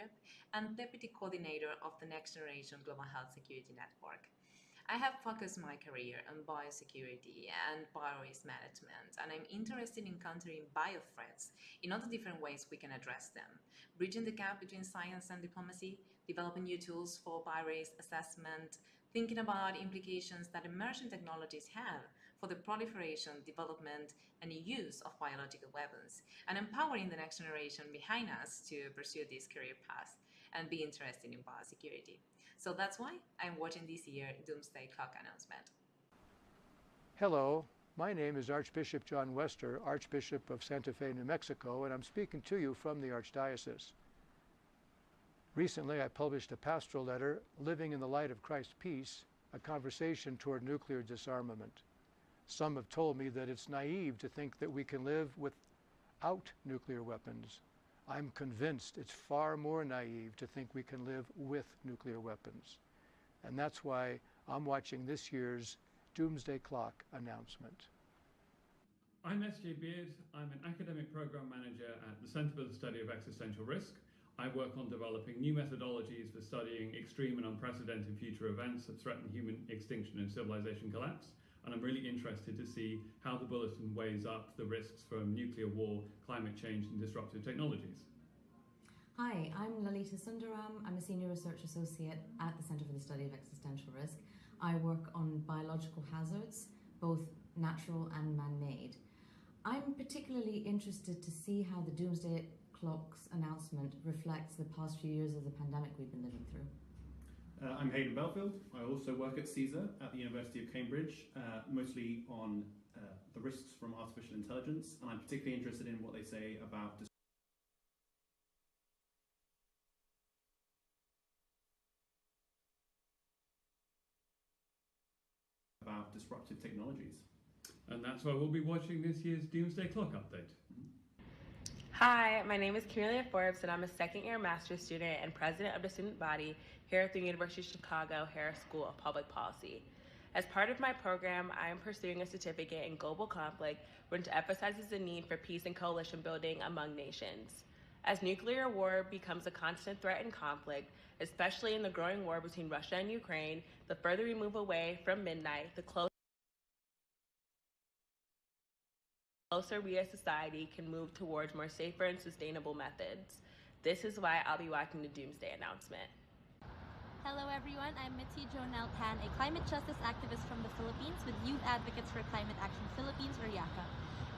Group and Deputy Coordinator of the Next Generation Global Health Security Network. I have focused my career on biosecurity and biorisk management, and I'm interested in countering biothreats in all the different ways we can address them, bridging the gap between science and diplomacy, developing new tools for biorisk assessment, thinking about implications that emerging technologies have for the proliferation, development, and use of biological weapons, and empowering the next generation behind us to pursue this career path and be interested in biosecurity. So that's why I'm watching this year's Doomsday Clock announcement. Hello, my name is Archbishop John Wester, Archbishop of Santa Fe, New Mexico, and I'm speaking to you from the Archdiocese. Recently, I published a pastoral letter, Living in the Light of Christ's Peace, a conversation toward nuclear disarmament. Some have told me that it's naive to think that we can live without nuclear weapons. I'm convinced it's far more naive to think we can live with nuclear weapons. And that's why I'm watching this year's Doomsday Clock announcement. I'm S.J. Beard. I'm an academic program manager at the Center for the Study of Existential Risk. I work on developing new methodologies for studying extreme and unprecedented future events that threaten human extinction and civilization collapse. And I'm really interested to see how the bulletin weighs up the risks from nuclear war, climate change, and disruptive technologies. Hi, I'm Lalita Sundaram. I'm a Senior Research Associate at the Center for the Study of Existential Risk. I work on biological hazards, both natural and man-made. I'm particularly interested to see how the Doomsday Clock's announcement reflects the past few years of the pandemic we've been living through. I'm Hayden Belfield. I also work at CSER at the University of Cambridge, mostly on the risks from artificial intelligence, and I'm particularly interested in what they say about disruptive technologies. And that's why we'll be watching this year's Doomsday Clock update. Hi, my name is Camelia Forbes, and I'm a second-year master's student and president of the student body here at the University of Chicago Harris School of Public Policy. As part of my program, I am pursuing a certificate in global conflict, which emphasizes the need for peace and coalition building among nations. As nuclear war becomes a constant threat and conflict, especially in the growing war between Russia and Ukraine, the further we move away from midnight, the closer we as society can move towards more safer and sustainable methods. This is why I'll be watching the Doomsday announcement. Hello everyone, I'm Mitzi Jonelle Tan, a climate justice activist from the Philippines with Youth Advocates for Climate Action Philippines, or YACA.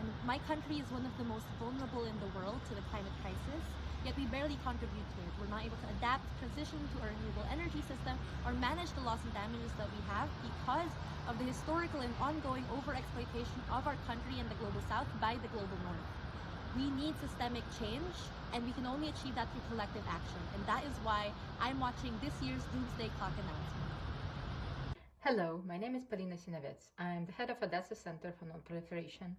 And my country is one of the most vulnerable in the world to the climate crisis, yet we barely contribute to it. We're not able to adapt, transition to a renewable energy system, or manage the loss and damages that we have because of the historical and ongoing overexploitation of our country and the global south by the global north. We need systemic change, and we can only achieve that through collective action. And that is why I'm watching this year's Doomsday Clock announcement. Hello, my name is Polina Sinavets. I'm the head of Odessa Center for Non-Proliferation.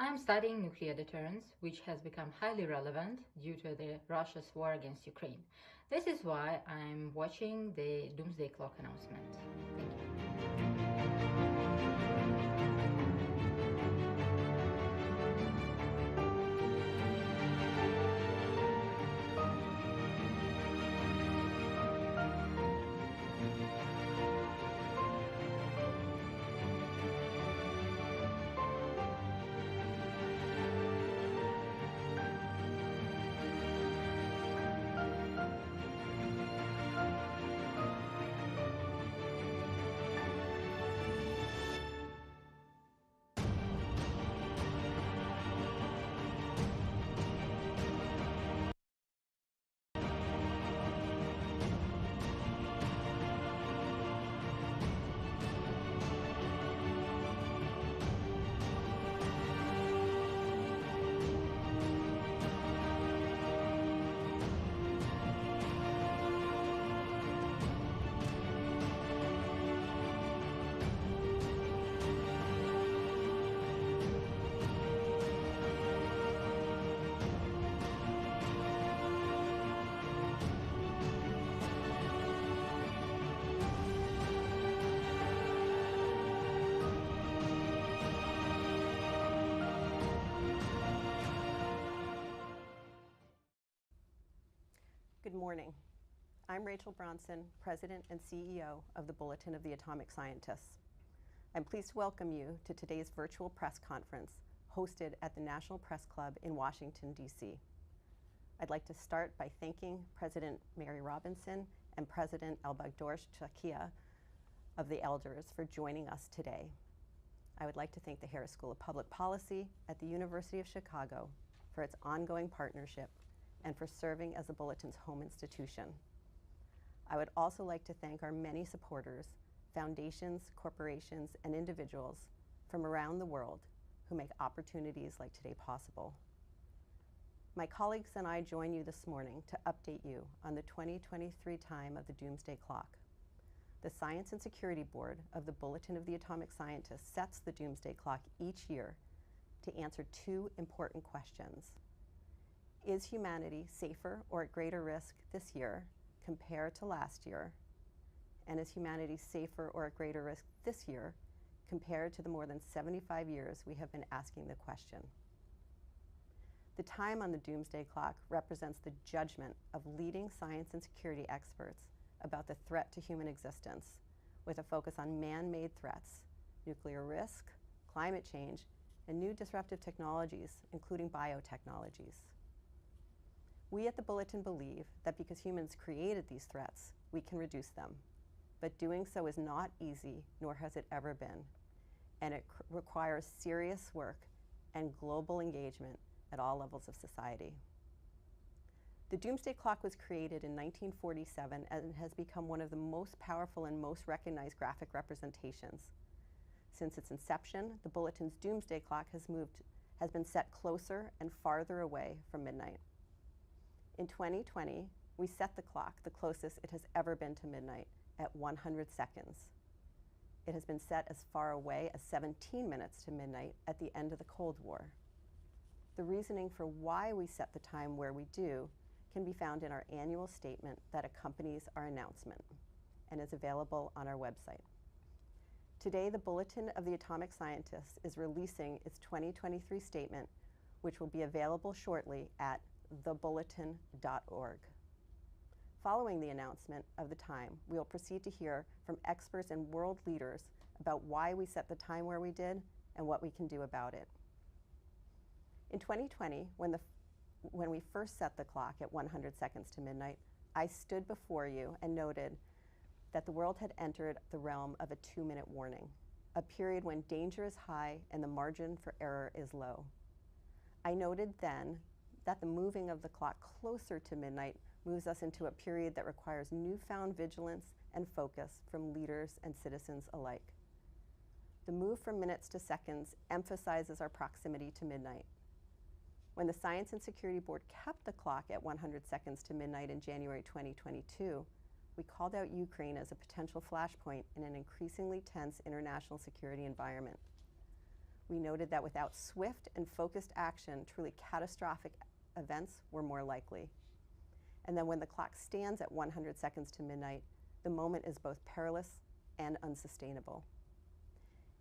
I'm studying nuclear deterrence, which has become highly relevant due to Russia's war against Ukraine. This is why I'm watching the Doomsday Clock announcement. Thank you. morning. I'm Rachel Bronson, President and CEO of the Bulletin of the Atomic Scientists. I'm pleased to welcome you to today's virtual press conference hosted at the National Press Club in Washington, D.C. I'd like to start by thanking President Mary Robinson and President Elbagdorsh Chakia of the Elders for joining us today. I would like to thank the Harris School of Public Policy at the University of Chicago for its ongoing partnership and for serving as the Bulletin's home institution. I would also like to thank our many supporters, foundations, corporations, and individuals from around the world who make opportunities like today possible. My colleagues and I join you this morning to update you on the 2023 time of the Doomsday Clock. The Science and Security Board of the Bulletin of the Atomic Scientists sets the Doomsday Clock each year to answer two important questions. Is humanity safer or at greater risk this year compared to last year? And is humanity safer or at greater risk this year compared to the more than 75 years we have been asking the question? The time on the Doomsday Clock represents the judgment of leading science and security experts about the threat to human existence, with a focus on man-made threats, nuclear risk, climate change, and new disruptive technologies, including biotechnologies. We at the Bulletin believe that because humans created these threats, we can reduce them. But doing so is not easy, nor has it ever been. And it requires serious work and global engagement at all levels of society. The Doomsday Clock was created in 1947 and has become one of the most powerful and most recognized graphic representations. Since its inception, the Bulletin's Doomsday Clock has been set closer and farther away from midnight. In 2020, we set the clock the closest it has ever been to midnight at 100 seconds. It has been set as far away as 17 minutes to midnight at the end of the Cold War. The reasoning for why we set the time where we do can be found in our annual statement that accompanies our announcement and is available on our website. Today, the Bulletin of the Atomic Scientists is releasing its 2023 statement, which will be available shortly at thebulletin.org. Following the announcement of the time, we will proceed to hear from experts and world leaders about why we set the time where we did and what we can do about it. In 2020, when we first set the clock at 100 seconds to midnight, I stood before you and noted that the world had entered the realm of a 2-minute warning, a period when danger is high and the margin for error is low. I noted then that the moving of the clock closer to midnight moves us into a period that requires newfound vigilance and focus from leaders and citizens alike. The move from minutes to seconds emphasizes our proximity to midnight. When the Science and Security Board kept the clock at 100 seconds to midnight in January 2022, we called out Ukraine as a potential flashpoint in an increasingly tense international security environment. We noted that without swift and focused action, truly catastrophic events were more likely. And then when the clock stands at 100 seconds to midnight, the moment is both perilous and unsustainable.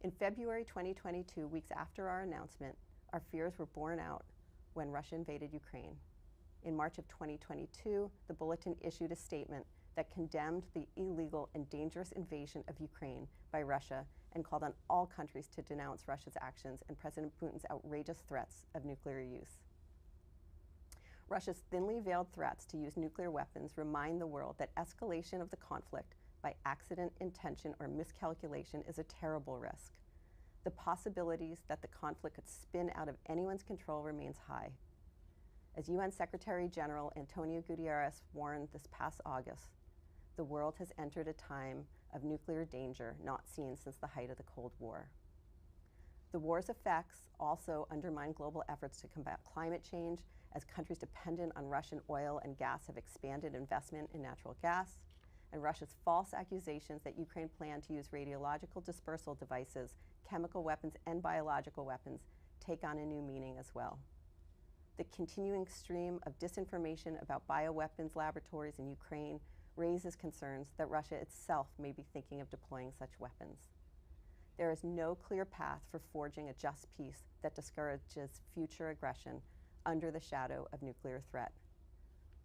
In February 2022, weeks after our announcement, our fears were borne out when Russia invaded Ukraine. In March of 2022, the Bulletin issued a statement that condemned the illegal and dangerous invasion of Ukraine by Russia and called on all countries to denounce Russia's actions and President Putin's outrageous threats of nuclear use. Russia's thinly veiled threats to use nuclear weapons remind the world that escalation of the conflict by accident, intention, or miscalculation is a terrible risk. The possibilities that the conflict could spin out of anyone's control remains high. As UN Secretary General Antonio Guterres warned this past August, the world has entered a time of nuclear danger not seen since the height of the Cold War. The war's effects also undermine global efforts to combat climate change as countries dependent on Russian oil and gas have expanded investment in natural gas, and Russia's false accusations that Ukraine planned to use radiological dispersal devices, chemical weapons, and biological weapons take on a new meaning as well. The continuing stream of disinformation about bioweapons laboratories in Ukraine raises concerns that Russia itself may be thinking of deploying such weapons. There is no clear path for forging a just peace that discourages future aggression under the shadow of nuclear threat.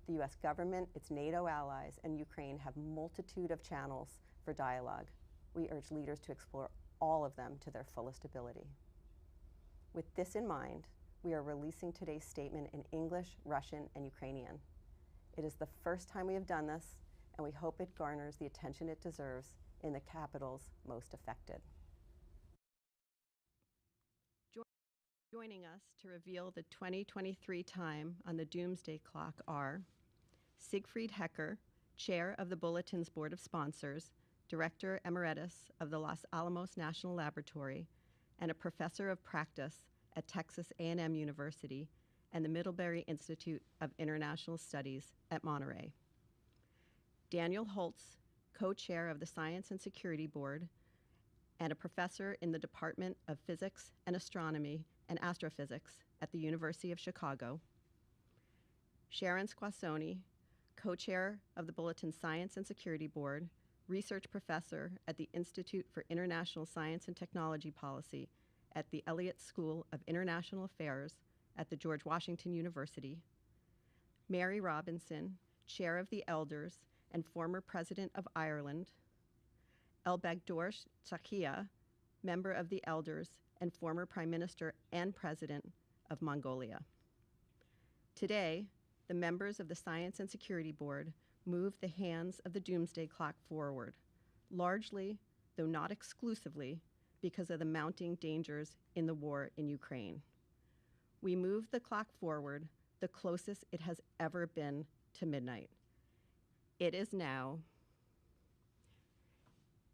The U.S. government, its NATO allies, and Ukraine have a multitude of channels for dialogue. We urge leaders to explore all of them to their fullest ability. With this in mind, we are releasing today's statement in English, Russian, and Ukrainian. It is the first time we have done this, and we hope it garners the attention it deserves in the capitals most affected. Joining us to reveal the 2023 time on the Doomsday Clock are Siegfried Hecker, Chair of the Bulletin's Board of Sponsors, Director Emeritus of the Los Alamos National Laboratory, and a Professor of Practice at Texas A&M University and the Middlebury Institute of International Studies at Monterey. Daniel Holtz, Co-Chair of the Science and Security Board and a Professor in the Department of Physics and Astronomy and Astrophysics at the University of Chicago. Sharon Squassoni, Co-Chair of the Bulletin Science and Security Board, Research Professor at the Institute for International Science and Technology Policy at the Elliott School of International Affairs at the George Washington University. Mary Robinson, Chair of the Elders and former President of Ireland. Elbegdor Tsakia, Member of the Elders and former Prime Minister and President of Mongolia. Today, the members of the Science and Security Board move the hands of the Doomsday Clock forward, largely, though not exclusively, because of the mounting dangers in the war in Ukraine. We move the clock forward the closest it has ever been to midnight. It is now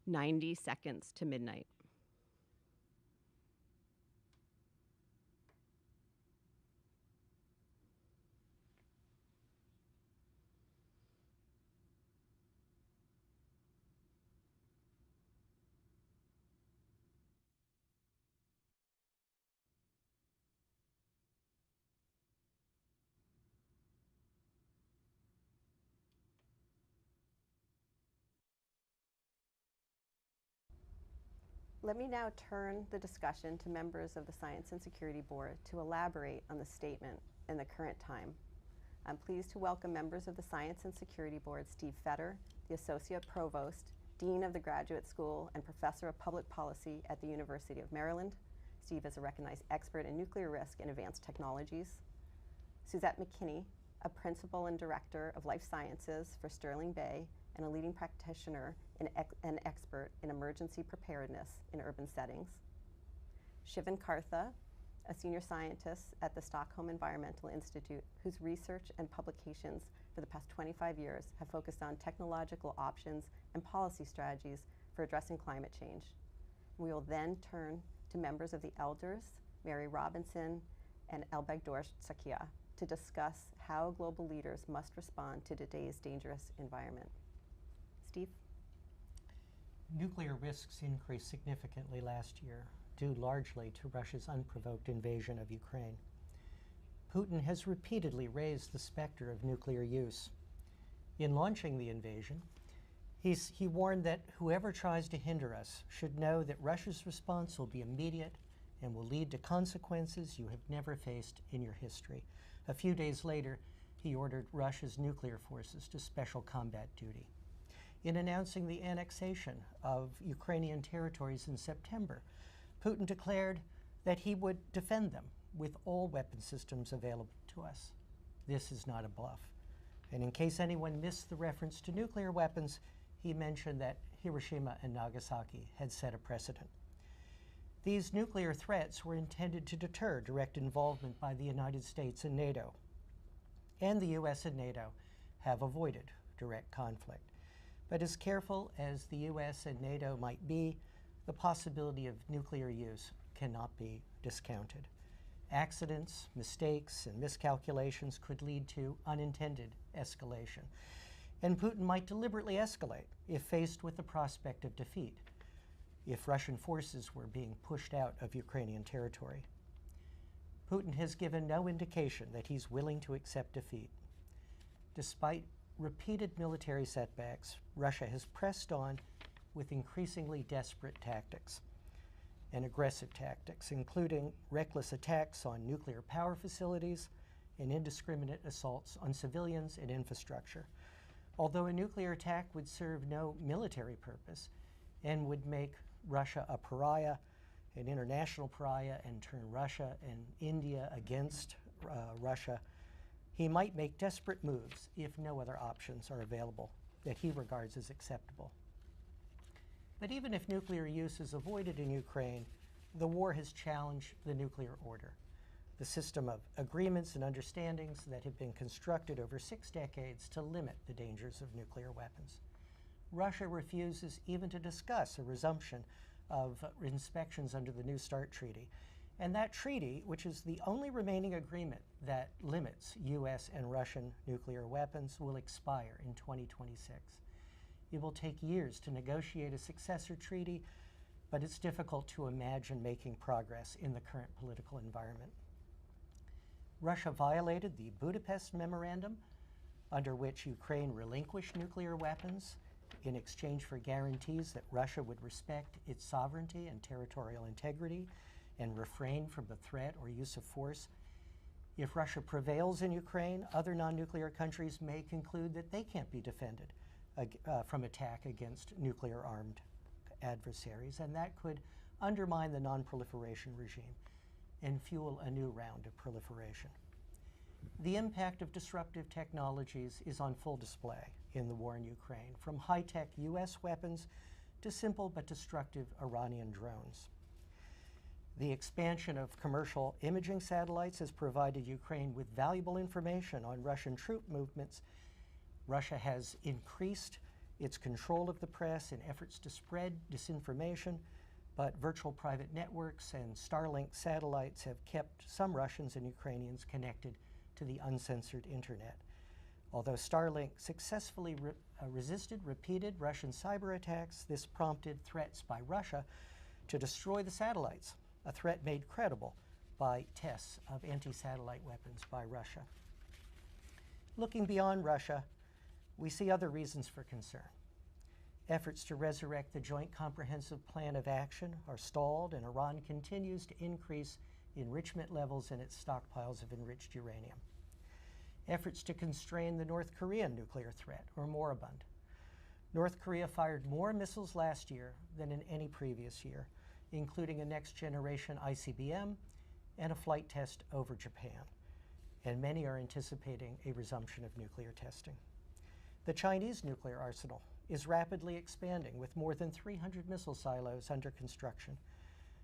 90 seconds to midnight. Let me now turn the discussion to members of the Science and Security Board to elaborate on the statement in the current time. I'm pleased to welcome members of the Science and Security Board, Steve Fetter, the Associate Provost, Dean of the Graduate School, and Professor of Public Policy at the University of Maryland. Steve is a recognized expert in nuclear risk and advanced technologies. Suzette McKinney, a Principal and Director of Life Sciences for Sterling Bay and a leading practitioner and expert in emergency preparedness in urban settings. Shivan Kartha, a senior scientist at the Stockholm Environmental Institute, whose research and publications for the past 25 years have focused on technological options and policy strategies for addressing climate change. We will then turn to members of the Elders, Mary Robinson and Elbegdor Tsakia, to discuss how global leaders must respond to today's dangerous environment. Steve? Nuclear risks increased significantly last year, due largely to Russia's unprovoked invasion of Ukraine. Putin has repeatedly raised the specter of nuclear use. In launching the invasion, he warned that whoever tries to hinder us should know that Russia's response will be immediate and will lead to consequences you have never faced in your history. A few days later, he ordered Russia's nuclear forces to special combat duty. In announcing the annexation of Ukrainian territories in September, Putin declared that he would defend them with all weapon systems available to us. This is not a bluff. And in case anyone missed the reference to nuclear weapons, he mentioned that Hiroshima and Nagasaki had set a precedent. These nuclear threats were intended to deter direct involvement by the United States and NATO. And the US and NATO have avoided direct conflict. But as careful as the US and NATO might be, the possibility of nuclear use cannot be discounted. Accidents, mistakes, and miscalculations could lead to unintended escalation. And Putin might deliberately escalate if faced with the prospect of defeat, if Russian forces were being pushed out of Ukrainian territory. Putin has given no indication that he's willing to accept defeat. Despite repeated military setbacks, Russia has pressed on with increasingly desperate tactics and aggressive tactics, including reckless attacks on nuclear power facilities and indiscriminate assaults on civilians and infrastructure. Although a nuclear attack would serve no military purpose and would make Russia a pariah, an international pariah, and turn Russia and India against Russia, he might make desperate moves if no other options are available that he regards as acceptable. But even if nuclear use is avoided in Ukraine, the war has challenged the nuclear order, the system of agreements and understandings that have been constructed over 6 decades to limit the dangers of nuclear weapons. Russia refuses even to discuss a resumption of inspections under the New START Treaty. And that treaty, which is the only remaining agreement that limits U.S. and Russian nuclear weapons, will expire in 2026. It will take years to negotiate a successor treaty, but it's difficult to imagine making progress in the current political environment. Russia violated the Budapest Memorandum, under which Ukraine relinquished nuclear weapons in exchange for guarantees that Russia would respect its sovereignty and territorial integrity and refrain from the threat or use of force. If Russia prevails in Ukraine, other non-nuclear countries may conclude that they can't be defended from attack against nuclear-armed adversaries, and that could undermine the non-proliferation regime and fuel a new round of proliferation. The impact of disruptive technologies is on full display in the war in Ukraine, from high-tech US weapons to simple but destructive Iranian drones. The expansion of commercial imaging satellites has provided Ukraine with valuable information on Russian troop movements. Russia has increased its control of the press in efforts to spread disinformation, but virtual private networks and Starlink satellites have kept some Russians and Ukrainians connected to the uncensored internet. Although Starlink successfully resisted repeated Russian cyber attacks, this prompted threats by Russia to destroy the satellites, a threat made credible by tests of anti-satellite weapons by Russia. Looking beyond Russia, we see other reasons for concern. Efforts to resurrect the Joint Comprehensive Plan of Action are stalled, and Iran continues to increase enrichment levels in its stockpiles of enriched uranium. Efforts to constrain the North Korean nuclear threat are moribund. North Korea fired more missiles last year than in any previous year, including a next-generation ICBM and a flight test over Japan. And many are anticipating a resumption of nuclear testing. The Chinese nuclear arsenal is rapidly expanding, with more than 300 missile silos under construction.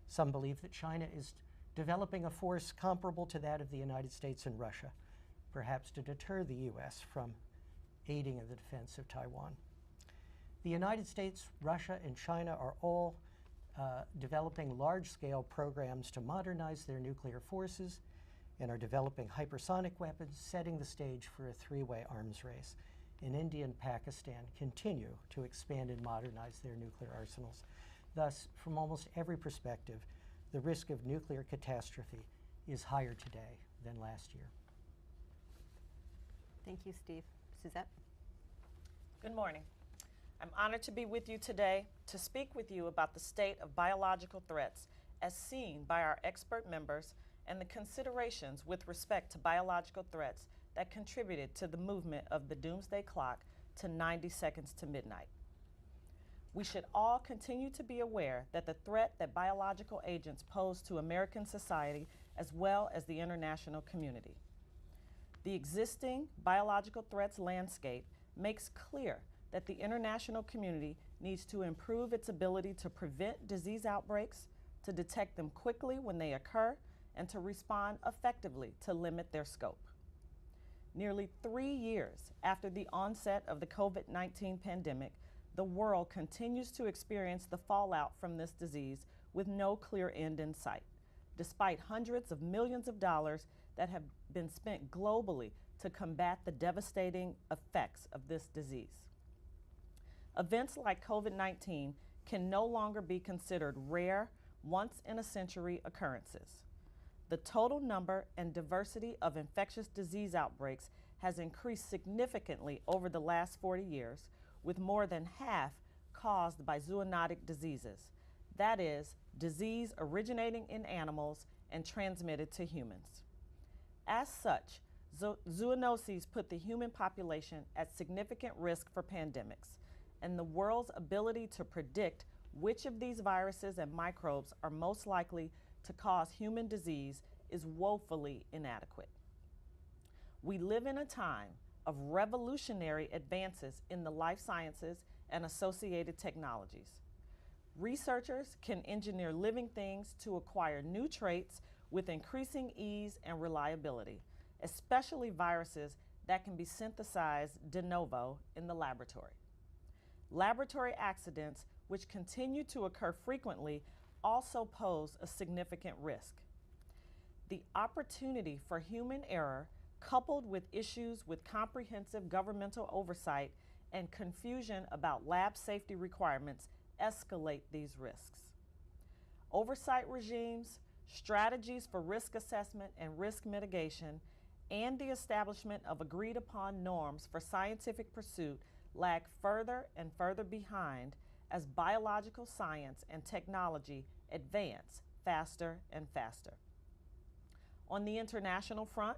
Some believe that China is developing a force comparable to that of the United States and Russia, perhaps to deter the U.S. from aiding in the defense of Taiwan. The United States, Russia, and China are all developing large-scale programs to modernize their nuclear forces and are developing hypersonic weapons, setting the stage for a three-way arms race. And India and Pakistan continue to expand and modernize their nuclear arsenals. Thus, from almost every perspective, the risk of nuclear catastrophe is higher today than last year. Thank you, Steve. Suzette? Good morning. I'm honored to be with you today to speak with you about the state of biological threats as seen by our expert members and the considerations with respect to biological threats that contributed to the movement of the Doomsday Clock to 90 seconds to midnight. We should all continue to be aware that the threat that biological agents pose to American society as well as the international community. The existing biological threats landscape makes clear that the international community needs to improve its ability to prevent disease outbreaks, to detect them quickly when they occur, and to respond effectively to limit their scope. Nearly 3 years after the onset of the COVID-19 pandemic, the world continues to experience the fallout from this disease with no clear end in sight, despite hundreds of millions of dollars that have been spent globally to combat the devastating effects of this disease. Events like COVID-19 can no longer be considered rare, once-in-a-century occurrences. The total number and diversity of infectious disease outbreaks has increased significantly over the last 40 years, with more than half caused by zoonotic diseases. That is, disease originating in animals and transmitted to humans. As such, Zoonoses put the human population at significant risk for pandemics, and the world's ability to predict which of these viruses and microbes are most likely to cause human disease is woefully inadequate. We live in a time of revolutionary advances in the life sciences and associated technologies. Researchers can engineer living things to acquire new traits with increasing ease and reliability, especially viruses that can be synthesized de novo in the laboratory. Laboratory accidents, which continue to occur frequently, also pose a significant risk. The opportunity for human error, coupled with issues with comprehensive governmental oversight and confusion about lab safety requirements, escalate these risks. Oversight regimes, strategies for risk assessment and risk mitigation, and the establishment of agreed upon norms for scientific pursuit lag further and further behind as biological science and technology advance faster and faster. On the international front,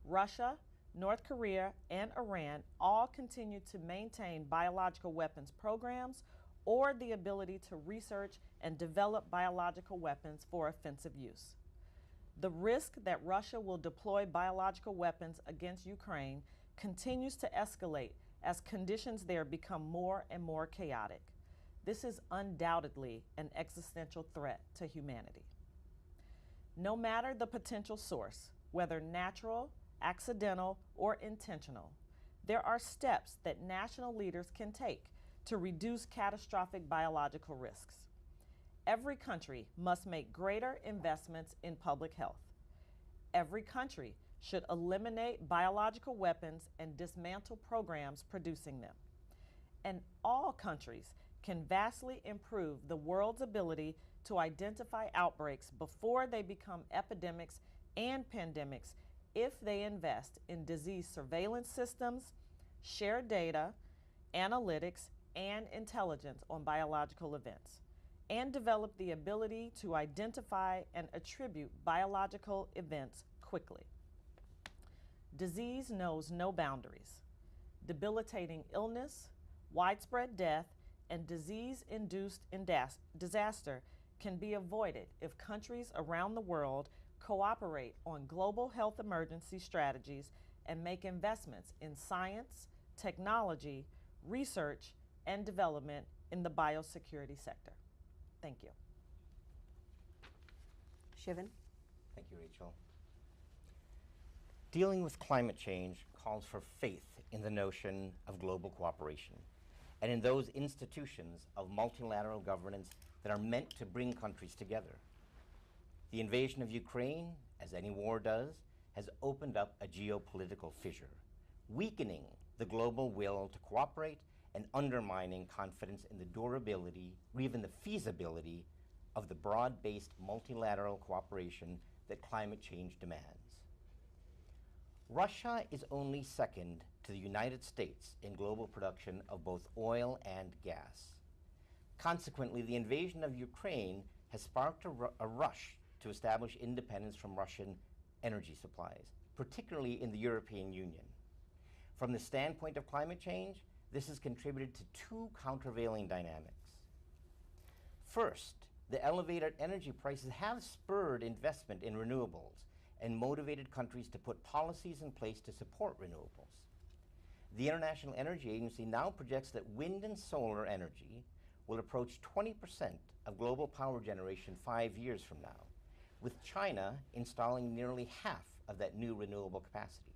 Russia, North Korea, and Iran all continue to maintain biological weapons programs or the ability to research and develop biological weapons for offensive use. The risk that Russia will deploy biological weapons against Ukraine continues to escalate as conditions there become more and more chaotic. This is undoubtedly an existential threat to humanity. No matter the potential source, whether natural, accidental, or intentional, there are steps that national leaders can take to reduce catastrophic biological risks. Every country must make greater investments in public health. Every country should eliminate biological weapons and dismantle programs producing them. And all countries can vastly improve the world's ability to identify outbreaks before they become epidemics and pandemics if they invest in disease surveillance systems, share data, analytics, and intelligence on biological events, and develop the ability to identify and attribute biological events quickly. Disease knows no boundaries. Debilitating illness, widespread death, and disease-induced disaster can be avoided if countries around the world cooperate on global health emergency strategies and make investments in science, technology, research, and development in the biosecurity sector. Thank you. Shivan? Thank you, Rachel. Dealing with climate change calls for faith in the notion of global cooperation and in those institutions of multilateral governance that are meant to bring countries together. The invasion of Ukraine, as any war does, has opened up a geopolitical fissure, weakening the global will to cooperate and undermining confidence in the durability or even the feasibility of the broad-based multilateral cooperation that climate change demands. Russia is only second to the United States in global production of both oil and gas. Consequently, the invasion of Ukraine has sparked a rush to establish independence from Russian energy supplies, particularly in the European Union. From the standpoint of climate change, this has contributed to two countervailing dynamics. First, the elevated energy prices have spurred investment in renewables and motivated countries to put policies in place to support renewables. The International Energy Agency now projects that wind and solar energy will approach 20% of global power generation 5 years from now, with China installing nearly half of that new renewable capacity.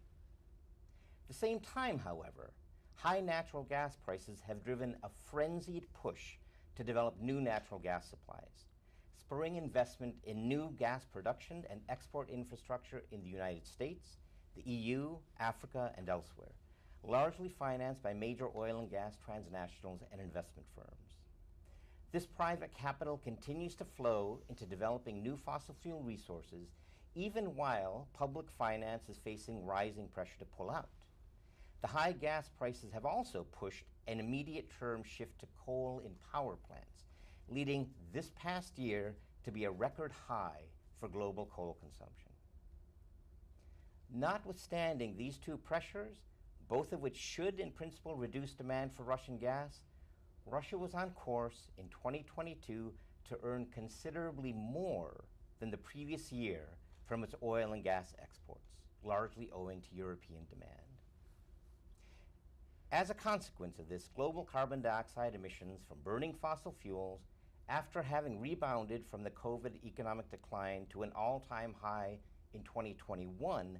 At the same time, however, high natural gas prices have driven a frenzied push to develop new natural gas supplies, spurring investment in new gas production and export infrastructure in the United States, the EU, Africa, and elsewhere, largely financed by major oil and gas transnationals and investment firms. This private capital continues to flow into developing new fossil fuel resources, even while public finance is facing rising pressure to pull out. The high gas prices have also pushed an immediate term shift to coal in power plants, leading this past year to be a record high for global coal consumption. Notwithstanding these two pressures, both of which should in principle reduce demand for Russian gas, Russia was on course in 2022 to earn considerably more than the previous year from its oil and gas exports, largely owing to European demand. As a consequence of this, global carbon dioxide emissions from burning fossil fuels, after having rebounded from the COVID economic decline to an all-time high in 2021,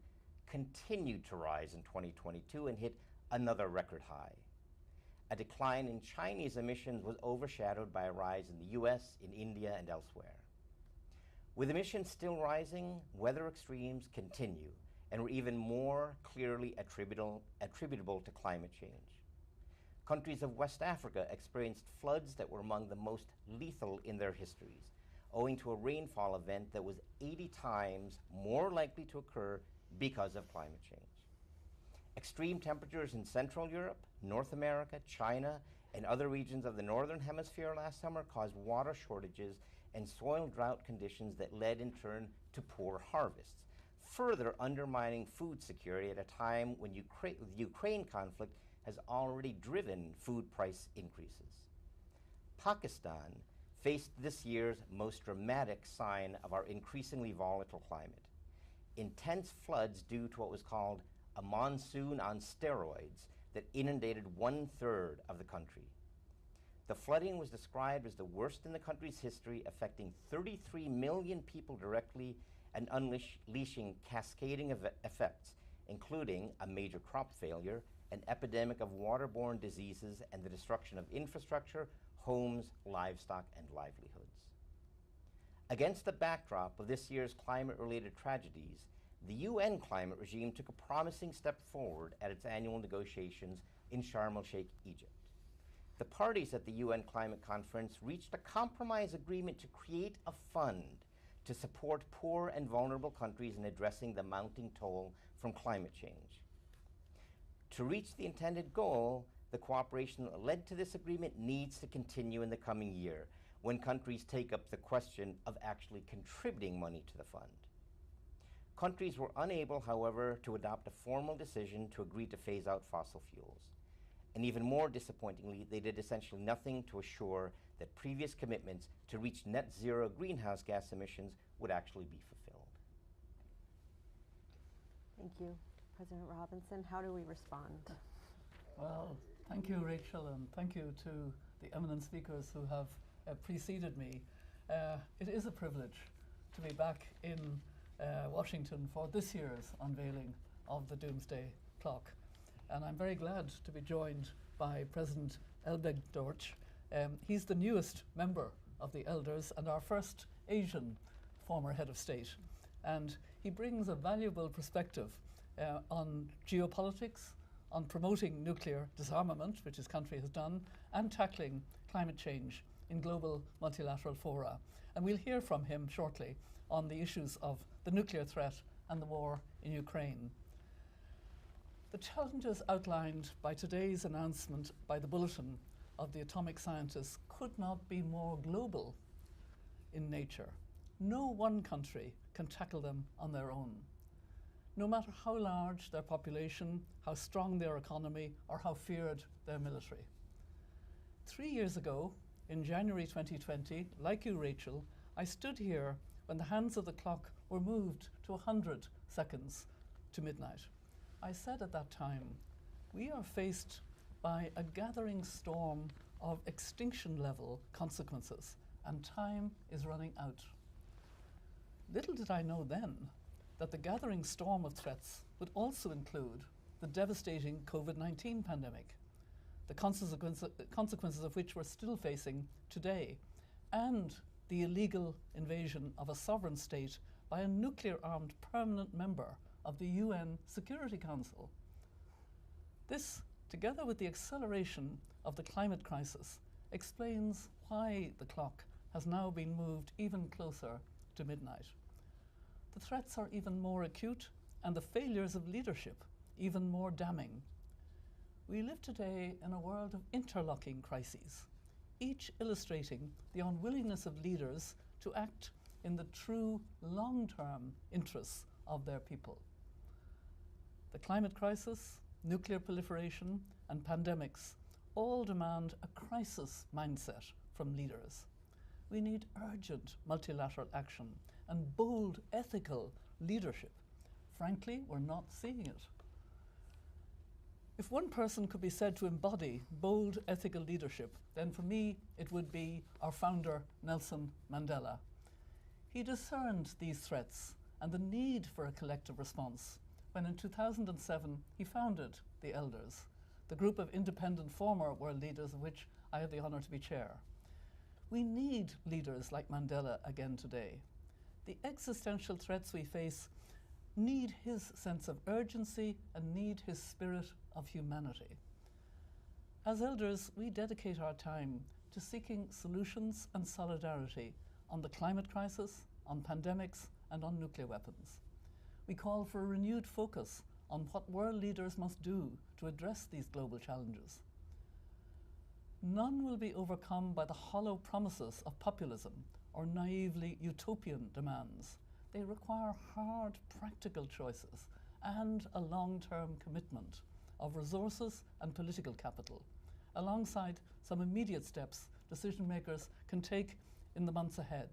continued to rise in 2022 and hit another record high. A decline in Chinese emissions was overshadowed by a rise in the US, in India, and elsewhere. With emissions still rising, weather extremes continue and were even more clearly attributable to climate change. Countries of West Africa experienced floods that were among the most lethal in their histories, owing to a rainfall event that was 80 times more likely to occur because of climate change. Extreme temperatures in Central Europe, North America, China, and other regions of the Northern Hemisphere last summer caused water shortages and soil drought conditions that led in turn to poor harvests, further undermining food security at a time when the Ukraine conflict has already driven food price increases. Pakistan faced this year's most dramatic sign of our increasingly volatile climate: intense floods due to what was called a monsoon on steroids that inundated 1/3 of the country. The flooding was described as the worst in the country's history, affecting 33 million people directly and unleashing cascading effects, including a major crop failure, an epidemic of waterborne diseases, and the destruction of infrastructure, homes, livestock, and livelihoods. Against the backdrop of this year's climate-related tragedies, the UN climate regime took a promising step forward at its annual negotiations in Sharm el-Sheikh, Egypt. The parties at the UN Climate Conference reached a compromise agreement to create a fund to support poor and vulnerable countries in addressing the mounting toll from climate change. To reach the intended goal, the cooperation that led to this agreement needs to continue in the coming year, when countries take up the question of actually contributing money to the fund. Countries were unable, however, to adopt a formal decision to agree to phase out fossil fuels. And even more disappointingly, they did essentially nothing to assure that previous commitments to reach net zero greenhouse gas emissions would actually be fulfilled. Thank you. President Robinson, how do we respond? Well, thank you, Rachel, and thank you to the eminent speakers who have preceded me. It is a privilege to be back in Washington for this year's unveiling of the Doomsday Clock. And I'm very glad to be joined by President Elbegdorch. He's the newest member of the Elders and our first Asian former head of state. And he brings a valuable perspective on geopolitics, on promoting nuclear disarmament, which his country has done, and tackling climate change in global multilateral fora. And we'll hear from him shortly on the issues of the nuclear threat and the war in Ukraine. The challenges outlined by today's announcement by the Bulletin of the Atomic Scientists could not be more global in nature. No one country can tackle them on their own, no matter how large their population, how strong their economy, or how feared their military. 3 years ago, in January 2020, like you, Rachel, I stood here when the hands of the clock were moved to 100 seconds to midnight. I said at that time, we are faced by a gathering storm of extinction-level consequences, and time is running out. Little did I know then that the gathering storm of threats would also include the devastating COVID-19 pandemic, the consequences of which we're still facing today, and the illegal invasion of a sovereign state by a nuclear-armed permanent member of the UN Security Council. This, together with the acceleration of the climate crisis, explains why the clock has now been moved even closer to midnight. The threats are even more acute and the failures of leadership even more damning. We live today in a world of interlocking crises, each illustrating the unwillingness of leaders to act in the true long-term interests of their people. The climate crisis, nuclear proliferation, and pandemics all demand a crisis mindset from leaders. We need urgent multilateral action and bold ethical leadership. Frankly, we're not seeing it. If one person could be said to embody bold ethical leadership, then for me it would be our founder, Nelson Mandela. He discerned these threats and the need for a collective response when in 2007 he founded the Elders, the group of independent former world leaders of which I have the honour to be chair. We need leaders like Mandela again today. The existential threats we face need his sense of urgency and need his spirit of humanity. As Elders, we dedicate our time to seeking solutions and solidarity on the climate crisis, on pandemics, and on nuclear weapons. We call for a renewed focus on what world leaders must do to address these global challenges. None will be overcome by the hollow promises of populism or naively utopian demands. They require hard, practical choices and a long-term commitment of resources and political capital, alongside some immediate steps decision makers can take in the months ahead.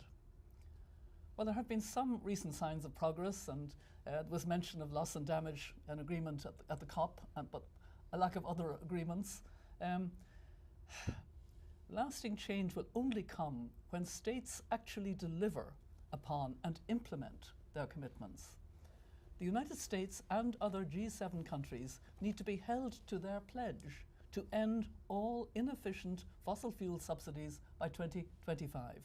Well, there have been some recent signs of progress, and there was mention of loss and damage, an agreement at the COP, but a lack of other agreements. Lasting change will only come when states actually deliver upon and implement their commitments. The United States and other G7 countries need to be held to their pledge to end all inefficient fossil fuel subsidies by 2025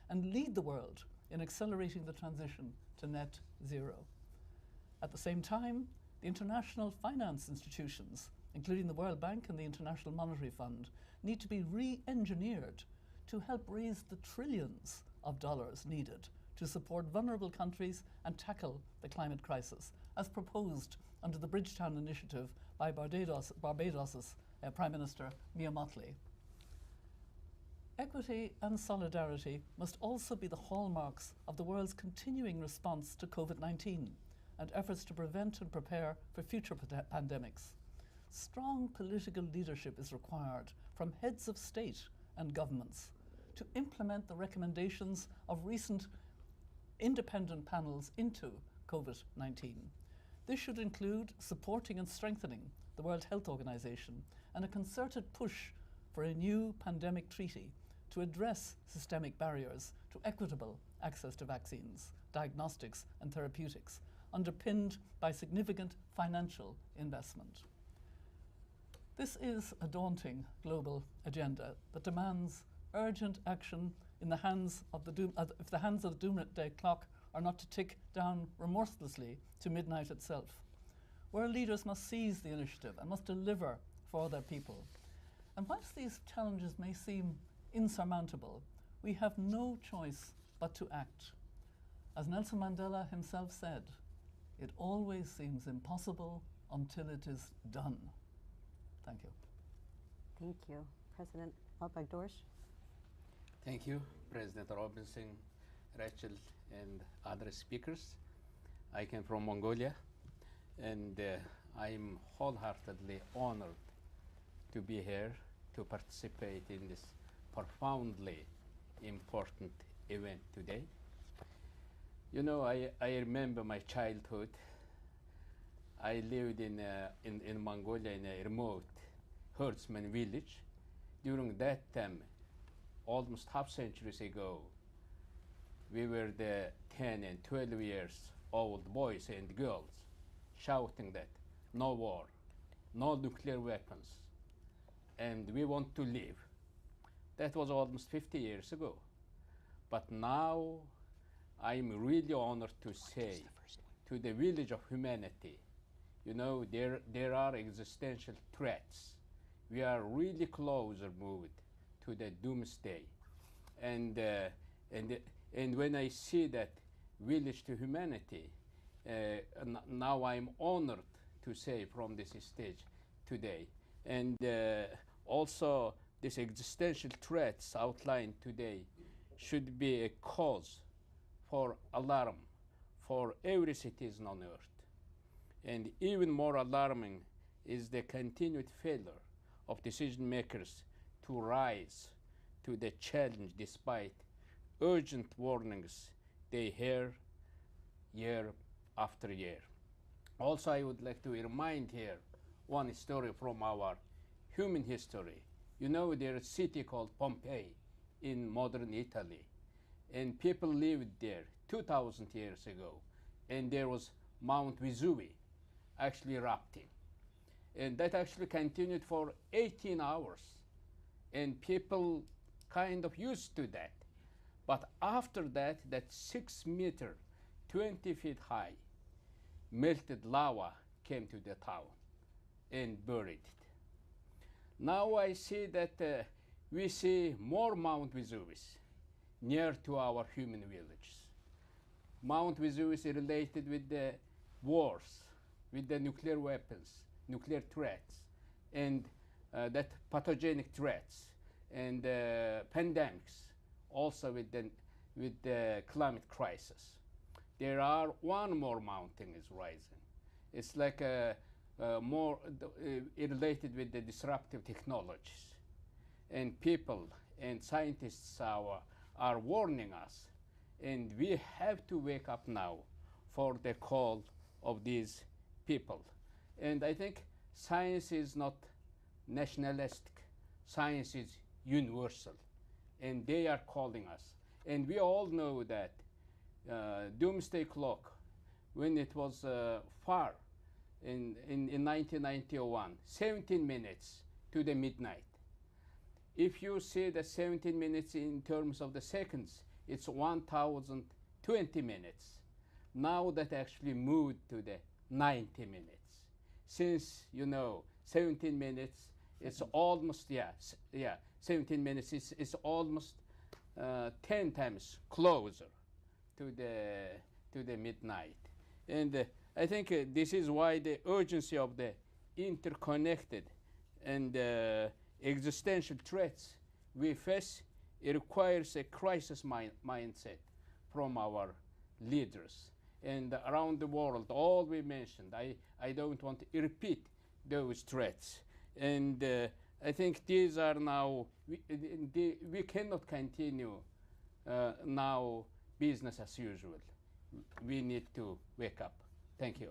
and lead the world in accelerating the transition to net zero. At the same time, the international finance institutions, including the World Bank and the International Monetary Fund, need to be re-engineered to help raise the trillions of dollars needed to support vulnerable countries and tackle the climate crisis, as proposed under the Bridgetown Initiative by Barbados's Prime Minister Mia Mottley. Equity and solidarity must also be the hallmarks of the world's continuing response to COVID-19 and efforts to prevent and prepare for future pandemics. Strong political leadership is required from heads of state and governments to implement the recommendations of recent independent panels into COVID-19. This should include supporting and strengthening the World Health Organization and a concerted push for a new pandemic treaty to address systemic barriers to equitable access to vaccines, diagnostics, and therapeutics, underpinned by significant financial investment. This is a daunting global agenda that demands urgent action in the hands of if the hands of the Doomsday Clock are not to tick down remorselessly to midnight itself. World leaders must seize the initiative and must deliver for their people. And whilst these challenges may seem insurmountable, we have no choice but to act. As Nelson Mandela himself said, it always seems impossible until it is done. Thank you. Thank you. President Al-Baghdorsh. Thank you, President Robinson, Rachel, and other speakers. I came from Mongolia, and I'm wholeheartedly honored to be here to participate in this profoundly important event today. You know, I remember my childhood. I lived in Mongolia in a remote herdsman village. During that time, almost half centuries ago, we were the 10 and 12 years old boys and girls shouting that no war, no nuclear weapons, and we want to live. That was almost 50 years ago. But now I'm really honored to say to the village of humanity, you know, there are existential threats. We are really closer moved to the doomsday. And when I see that village to humanity, now I'm honored to say from this stage today. And also these existential threats outlined today should be a cause for alarm for every citizen on earth. And even more alarming is the continued failure of decision makers to rise to the challenge despite urgent warnings they hear year after year. Also, I would like to remind here one story from our human history. You know, there's a city called Pompeii in modern Italy, and people lived there 2,000 years ago, and there was Mount Vesuvius actually erupting. And that actually continued for 18 hours, and people kind of used to that. But after that, that 6 meter, 20 feet high, melted lava came to the town and buried it. Now I see that we see more Mount Vesuvius near to our human villages. Mount Vesuvius is related with the wars, with the nuclear weapons, nuclear threats, and that pathogenic threats, and pandemics, also with the climate crisis. There are one more mountain is rising. It's like more related with the disruptive technologies. And people and scientists are warning us. And we have to wake up now for the call of these people. And I think science is not nationalistic. Science is universal. And they are calling us. And we all know that Doomsday Clock, when it was far in 1991, 17 minutes to the midnight. If you see the 17 minutes in terms of the seconds, it's 1,020 minutes. Now that actually moved to the 90 minutes. Since, 17 minutes, it's almost, 17 minutes is almost 10 times closer to the midnight. And I think this is why the urgency of the interconnected and existential threats we face, it requires a crisis mindset from our leaders. And around the world, all we mentioned, I don't want to repeat those threats. And I think these are now, we cannot continue now business as usual. We need to wake up. Thank you.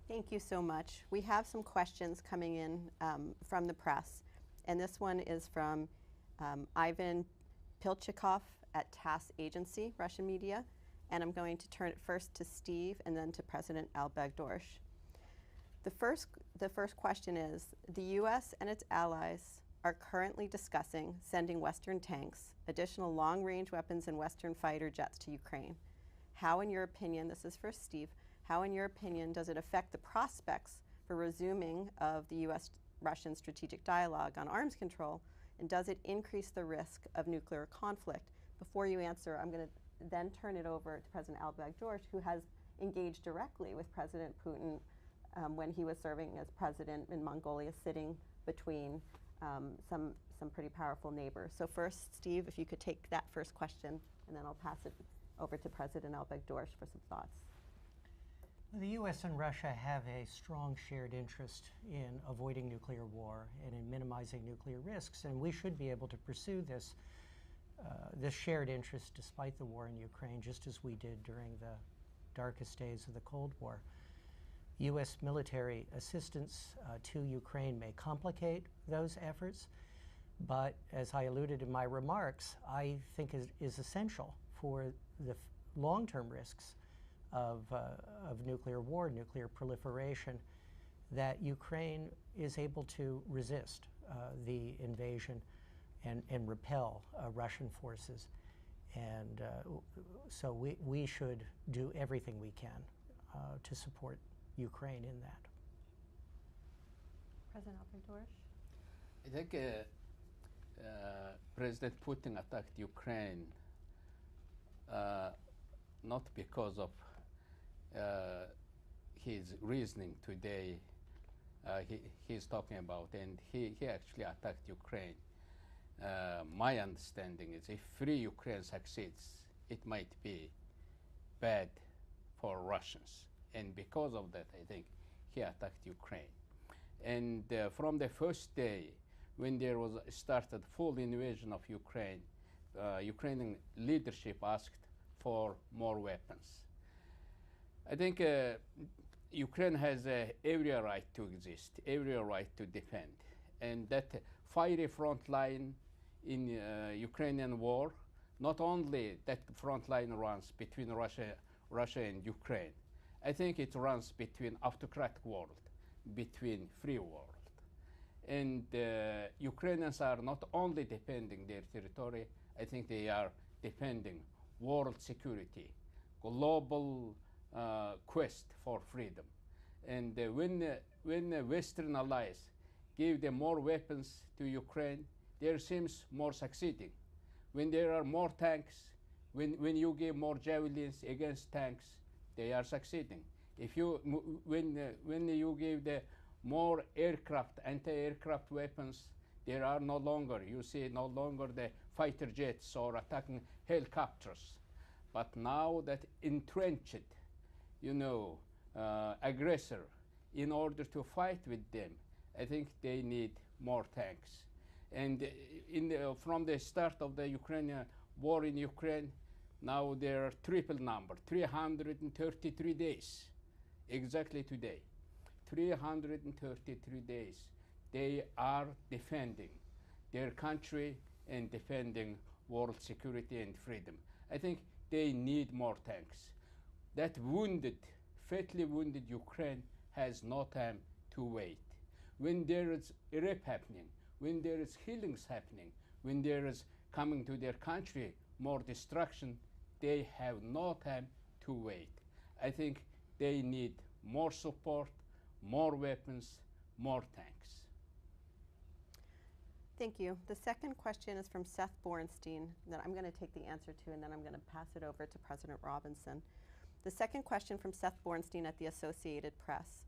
Thank you so much. We have some questions coming in from the press, and this one is from Ivan Pilchikov at TASS Agency, Russian media, and I'm going to turn it first to Steve and then to President Al-Baghdorsh. The first question is, the U.S. and its allies are currently discussing sending Western tanks, additional long-range weapons, and Western fighter jets to Ukraine. How, in your opinion, this is for Steve, how, in your opinion, does it affect the prospects for resuming of the U.S.-Russian strategic dialogue on arms control, and does it increase the risk of nuclear conflict? Before you answer, I'm going to then turn it over to President Al-Baghdorsh, who has engaged directly with President Putin when he was serving as president in Mongolia, sitting between some pretty powerful neighbors. So first, Steve, if you could take that first question, and then I'll pass it over to President Al-Baghdorsh for some thoughts. The U.S. and Russia have a strong shared interest in avoiding nuclear war and in minimizing nuclear risks, and we should be able to pursue this shared interest despite the war in Ukraine, just as we did during the darkest days of the Cold War. U.S. military assistance to Ukraine may complicate those efforts, but as I alluded in my remarks, I think is essential for the long-term risks of nuclear war, nuclear proliferation, that Ukraine is able to resist the invasion and repel Russian forces. And so we should do everything we can to support Ukraine in that. President Al-Baghdorsh? I think President Putin attacked Ukraine not because of his reasoning today he's talking about, and he actually attacked Ukraine. My understanding is if free Ukraine succeeds, it might be bad for Russians and because of that, I think he attacked Ukraine. And from the first day, when there was started full invasion of Ukraine, Ukrainian leadership asked for more weapons. I think Ukraine has every right to exist, every right to defend, and that fiery front line in Ukrainian war, not only that front line runs between Russia and Ukraine, I think it runs between autocratic world, between free world. And Ukrainians are not only defending their territory, I think they are defending world security, global quest for freedom. And when Western allies give them more weapons to Ukraine, there seems more succeeding. When there are more tanks, when you give more javelins against tanks, they are succeeding. If you, when you give the more aircraft, anti-aircraft weapons, there are no longer, you see no longer the fighter jets or attacking helicopters. But now that entrenched, aggressor, in order to fight with them, I think they need more tanks. And from the start of the Ukrainian war in Ukraine, now there are triple number, 333 days, exactly today. 333 days, they are defending their country and defending world security and freedom. I think they need more tanks. That fatally wounded Ukraine has no time to wait. When there is rape happening, when there is healings happening, when there is coming to their country more destruction, they have no time to wait. I think they need more support, more weapons, more tanks. Thank you. The second question is from Seth Borenstein that I'm going to take the answer to, and then I'm going to pass it over to President Robinson. The second question from Seth Borenstein at the Associated Press.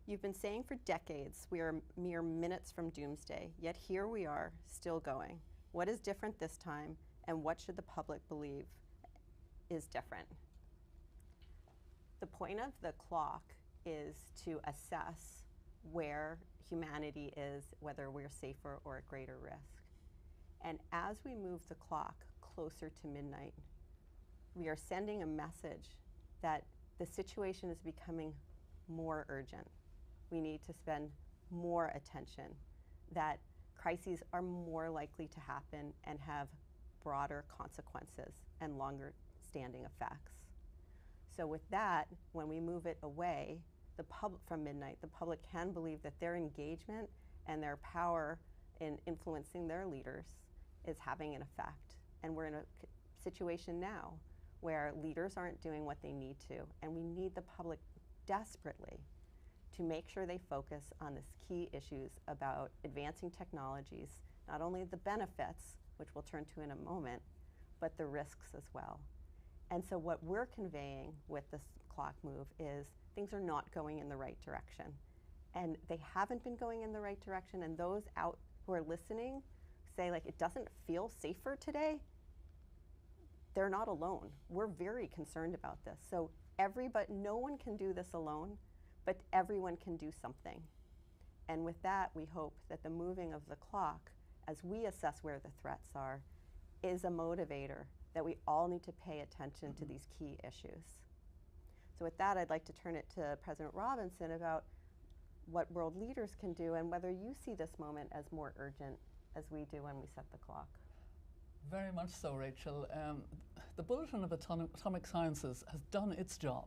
You've been saying for decades we are mere minutes from doomsday, yet here we are, still going. What is different this time, and what should the public believe is different? The point of the clock is to assess where humanity is, whether we're safer or at greater risk. And as we move the clock closer to midnight, we are sending a message that the situation is becoming more urgent. We need to spend more attention, that crises are more likely to happen and have broader consequences and longer standing effects. So with that, when we move it away from midnight, the public can believe that their engagement and their power in influencing their leaders is having an effect. And we're in a situation now where leaders aren't doing what they need to, and we need the public desperately to make sure they focus on these key issues about advancing technologies, not only the benefits, which we'll turn to in a moment, but the risks as well. And so what we're conveying with this clock move is things are not going in the right direction. And they haven't been going in the right direction, and those out who are listening say, like, it doesn't feel safer today. They're not alone. We're very concerned about this. So no one can do this alone, but everyone can do something. And with that, we hope that the moving of the clock, as we assess where the threats are, is a motivator that we all need to pay attention to these key issues. So with that, I'd like to turn it to President Robinson about what world leaders can do and whether you see this moment as more urgent as we do when we set the clock. Very much so, Rachel. The Bulletin of Atomic Sciences has done its job.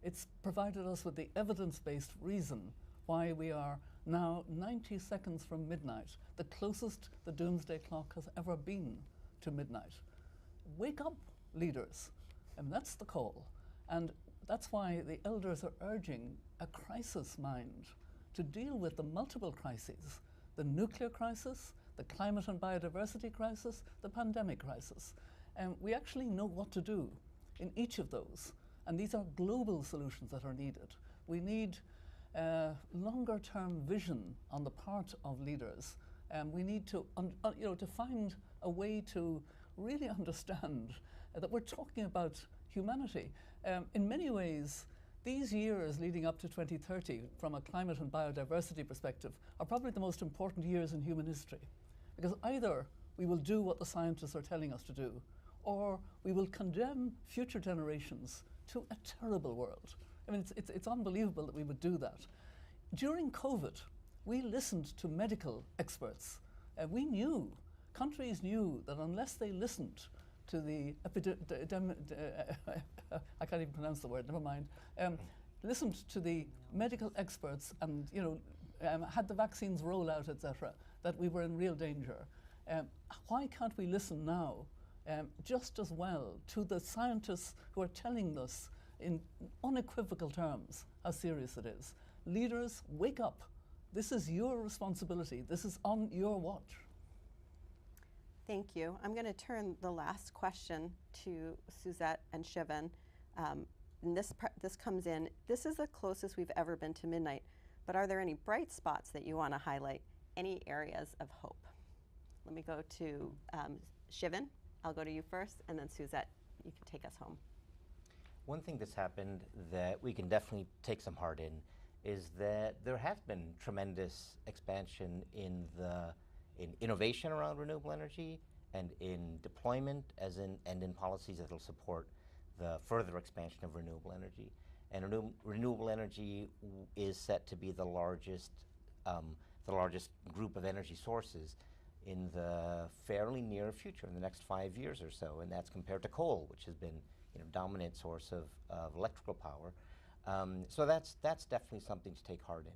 It's provided us with the evidence-based reason why we are now 90 seconds from midnight, the closest the Doomsday Clock has ever been to midnight. Wake up, leaders. And that's the call. And that's why the elders are urging a crisis mind to deal with the multiple crises, the nuclear crisis, the climate and biodiversity crisis, the pandemic crisis. And we actually know what to do in each of those. And these are global solutions that are needed. We need longer-term vision on the part of leaders. We need to, to find a way to really understand that we're talking about humanity. In many ways, these years leading up to 2030 from a climate and biodiversity perspective are probably the most important years in human history, because either we will do what the scientists are telling us to do, or we will condemn future generations to a terrible world. I mean, it's unbelievable that we would do that. During COVID, we listened to medical experts. Countries knew that unless they listened to the I can't even pronounce the word, never mind, listened to the medical experts and had the vaccines roll out, etc., that we were in real danger. Why can't we listen now just as well to the scientists who are telling us in unequivocal terms how serious it is? Leaders, wake up. This is your responsibility. This is on your watch. Thank you. I'm going to turn the last question to Suzette and Shivan. And this comes in. This is the closest we've ever been to midnight. But are there any bright spots that you want to highlight? Any areas of hope? Let me go to Shivan. I'll go to you first, and then Suzette, you can take us home. One thing that's happened that we can definitely take some heart in is that there has been tremendous expansion in innovation around renewable energy and in deployment and in policies that will support the further expansion of renewable energy. And renewable energy is set to be the largest group of energy sources in the fairly near future, in the next 5 years or so, and that's compared to coal, which has been dominant source of electrical power. So that's definitely something to take heart in.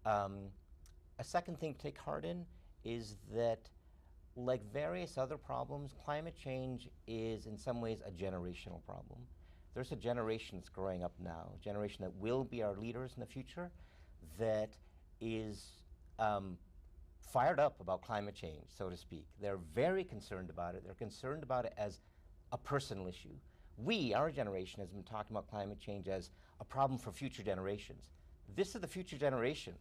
A second thing to take heart in is that, like various other problems, climate change is in some ways a generational problem. There's a generation that's growing up now, a generation that will be our leaders in the future, that is fired up about climate change, so to speak. They're very concerned about it. They're concerned about it as a personal issue. We, our generation, has been talking about climate change as a problem for future generations. This is the future generation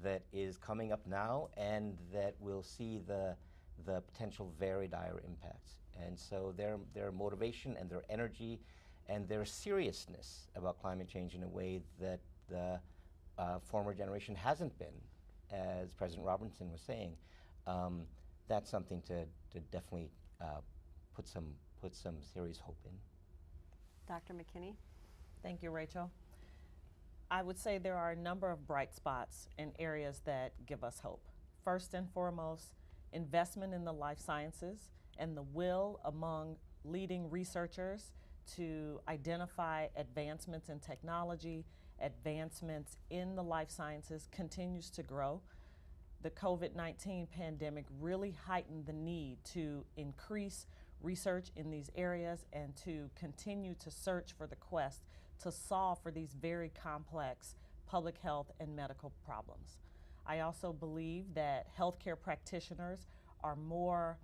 that is coming up now and that will see the potential very dire impacts. And so their motivation and their energy and their seriousness about climate change in a way that the former generation hasn't been, as President Robertson was saying, that's something to definitely put some serious hope in. Dr. McKinney? Thank you, Rachel. I would say there are a number of bright spots in areas that give us hope. First and foremost, investment in the life sciences and the will among leading researchers to identify advancements in technology, advancements in the life sciences continues to grow. The COVID-19 pandemic really heightened the need to increase research in these areas and to continue to search for the quest to solve for these very complex public health and medical problems. I also believe that healthcare practitioners are more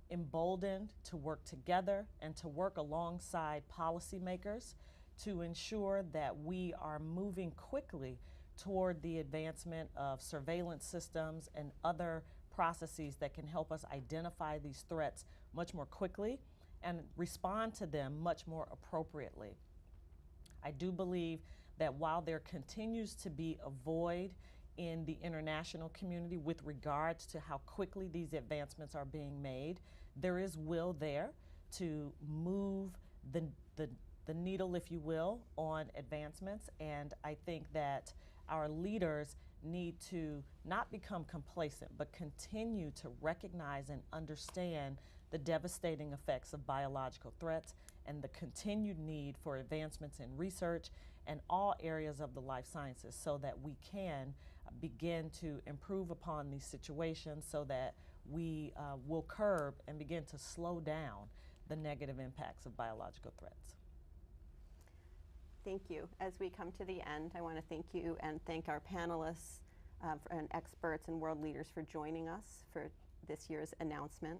emboldened to work together and to work alongside policymakers to ensure that we are moving quickly toward the advancement of surveillance systems and other processes that can help us identify these threats much more quickly and respond to them much more appropriately. I do believe that while there continues to be a void in the international community with regards to how quickly these advancements are being made, there is will there to move the needle, if you will, on advancements. And I think that our leaders need to not become complacent, but continue to recognize and understand the devastating effects of biological threats and the continued need for advancements in research and all areas of the life sciences so that we can begin to improve upon these situations so that we will curb and begin to slow down the negative impacts of biological threats. Thank you. As we come to the end, I want to thank you and thank our panelists and experts and world leaders for joining us for this year's announcement.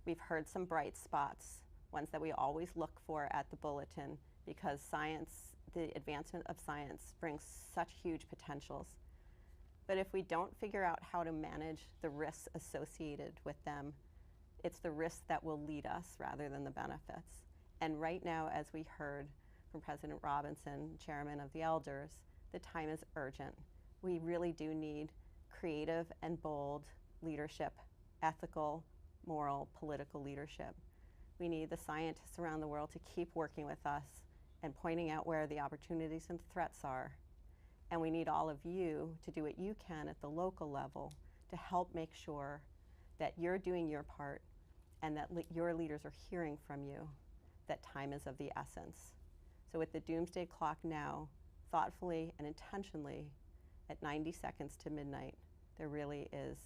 We've heard some bright spots, ones that we always look for at the Bulletin, because science, the advancement of science, brings such huge potentials. But if we don't figure out how to manage the risks associated with them, it's the risks that will lead us rather than the benefits. And right now, as we heard from President Robinson, Chairman of the Elders, the time is urgent. We really do need creative and bold leadership, ethical, moral, political leadership. We need the scientists around the world to keep working with us and pointing out where the opportunities and threats are. And we need all of you to do what you can at the local level to help make sure that you're doing your part and that your leaders are hearing from you that time is of the essence. So with the Doomsday Clock now, thoughtfully and intentionally, at 90 seconds to midnight, there really is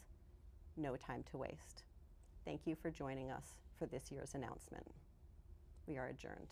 no time to waste. Thank you for joining us for this year's announcement. We are adjourned.